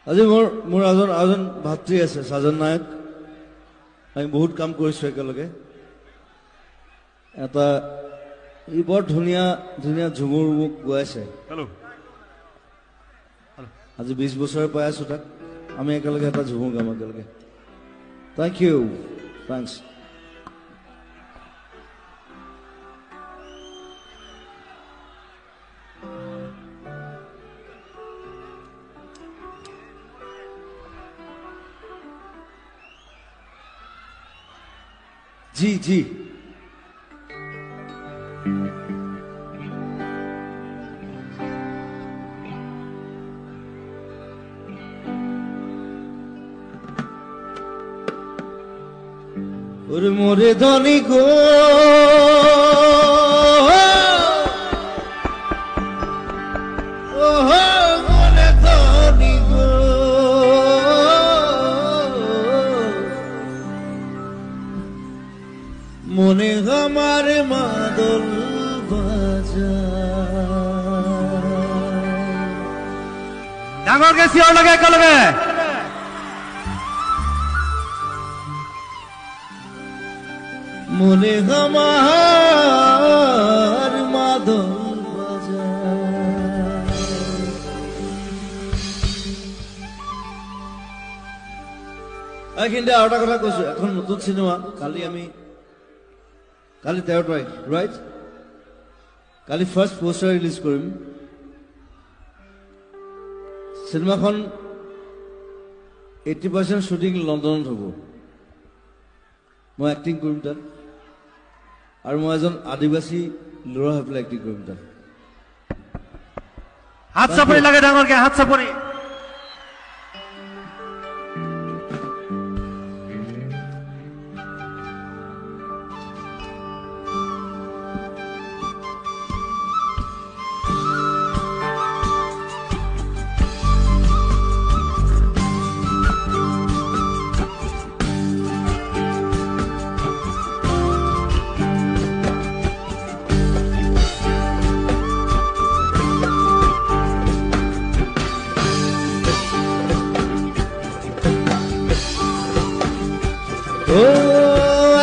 আজি মোৰ আজন ভাতৃ আছে সাজন নায়ক আমি বহুত কাম কৰিছো একেলগে এটা ই বৰ ধুনীয়া ধুনীয়া ঝুমুৰ মোক গোৱাইছে হেল্ল' আজি 20 বছৰ পাই আছো তাক আমি একেলগে এটা ঝুমুৰ গাম একেলগে থ্যাংক ইউ থ্যাঙ্কস जी जी और मोरे धनी गो मोरे धनी गो মনে আমার মাদল বাজা ডাঙৰ কে চিঞৰ লগে একেলগে মনে আমার মাদল বাজা কিন্তু আৰু এটা কথা কৈছো এখন নতুন সিনেমা কালি 13 তাৰিখ ৰাইট কালি ফাৰ্স্ট পোষ্টাৰ ৰিলিজ কৰিম সিনেমাখন 80% শুটিং লণ্ডনত হ'ব মই এক্টিং কৰিম তাত আৰু মই এজন আদিবাসী ল'ৰা হৈ পেলাই এক্টিং কৰিম তাত হাত চাপৰি লাগে ডাঙৰকে হাত চাপৰি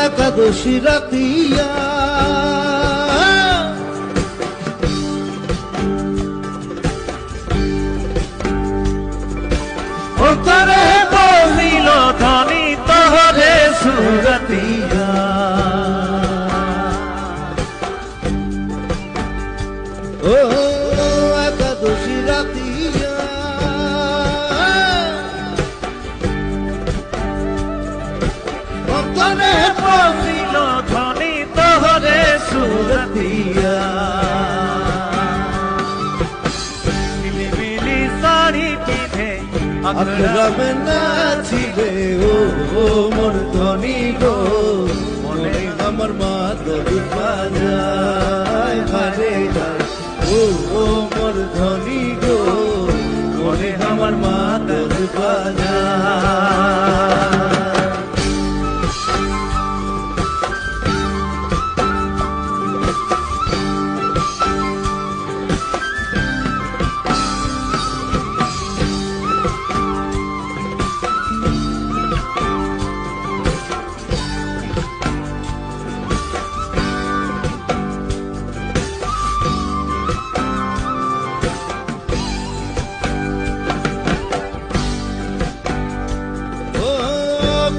একাদশী রাতিয়া অন্তরে বলিল ধনী তহরে সুরতিয়া ও একাদশী রাতিয়া অন্তরে বলিল ধনী তহরে সুরতিয়া মিলি মিলি শাড়ি পিঁধে আখরামে নাচিবে ও মোর ধনী গো মনে আমার মাদল বাজায় হারে ও মোর ধনী গো মনে আমার মাদল বাজায়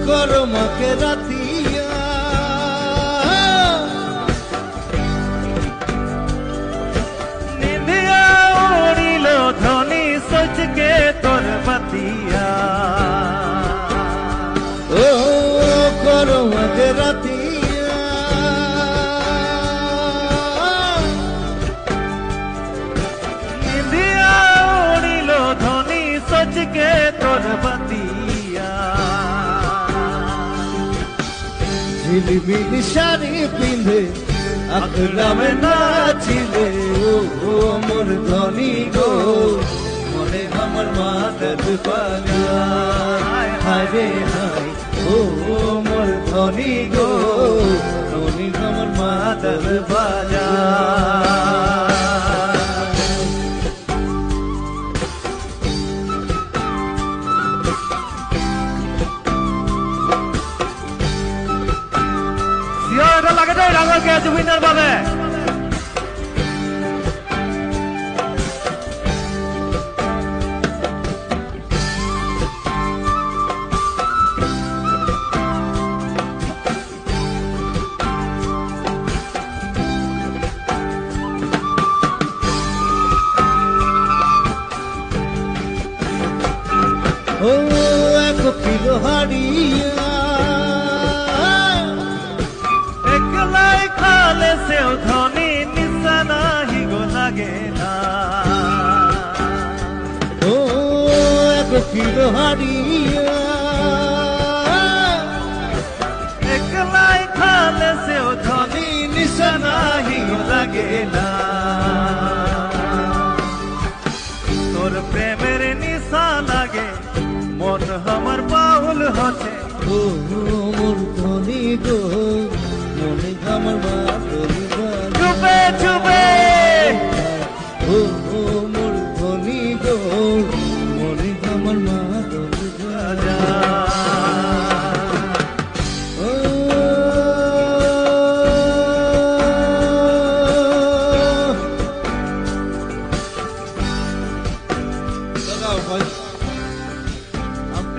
করমকে রাতিয়া নিন্দিয়া উড়িল ধনী সচকে তোর বাতিয়া ও করমকে রাতিয়া নিন্দিয়া উড়িল ধনী সচকে তোর বাতিয়া ঝিলিমিলি শাড়ি পিঁধে আখড়ামে নাচিলে ও মোর ধনী গো মনে আমার মাদল বাজায় হায় হায় ও মোর ধনী গো মনে আমার মাদল বাজায় ও এক কোকিল হারিয়া একলাই খালে সেও ধনী নিশানা হিগো লাগে না ও এক কোকিল হারিয়া একলাই খালে সেও ধনী নিশানা হিগো লাগে না তোর প্রেমের নিশা লাগে মন আমার পাউল হচ্ছে ও মোর ধনী গো মনে আমার মাতলি চুপে চুপে ও মোর ধনী গো মনে আমার মাতলি রাজা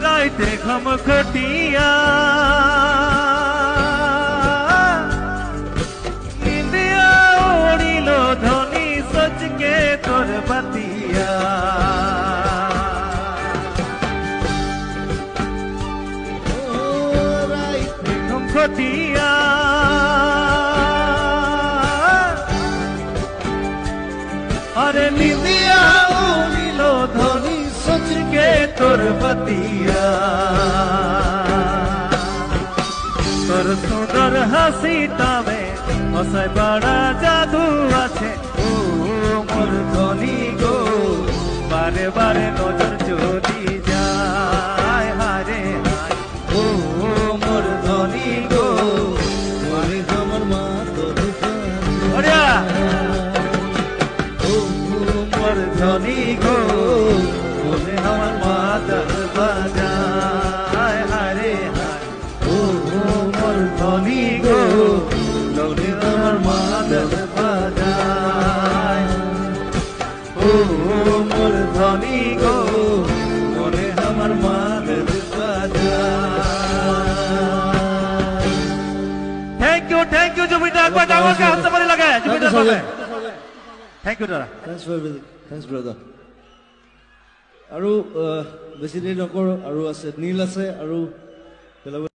রাইতে ঘম খটিয়া নিন্দিয়া উড়িল ধনী সচকে তোর বাতিয়া রাইতে ঘম খটিয়া আরে নিন্দিয়া উড়িল ধনী সচকে তোর বাতিয়া তোর সুন্দর হাসিটামে হসাই বাড়া জাদু আছে ও মোর ধনী গো বারে বারে নজর চলি যায় হারে হায় ও মোর ধনী গো মনে আমার মাতলি ওরা ও মোর ধনী গো মনে আমার মাতার বাজায় হারে হায় ও মোর ধনী গো মনে আমার মাতার বাজায় ও মোর ধনী গো মনে আমার মাতার বাজায় থ্যাংক ইউ জুবিটা একবার ডাঙরকে হাতে পারি লাগে জুবিটার পাবে থ্যাংক ইউ দাদা থ্যাংকস ব্ৰাদাৰ আৰু বেছি দেৰি নকৰোঁ আৰু আছে নীল আছে আৰু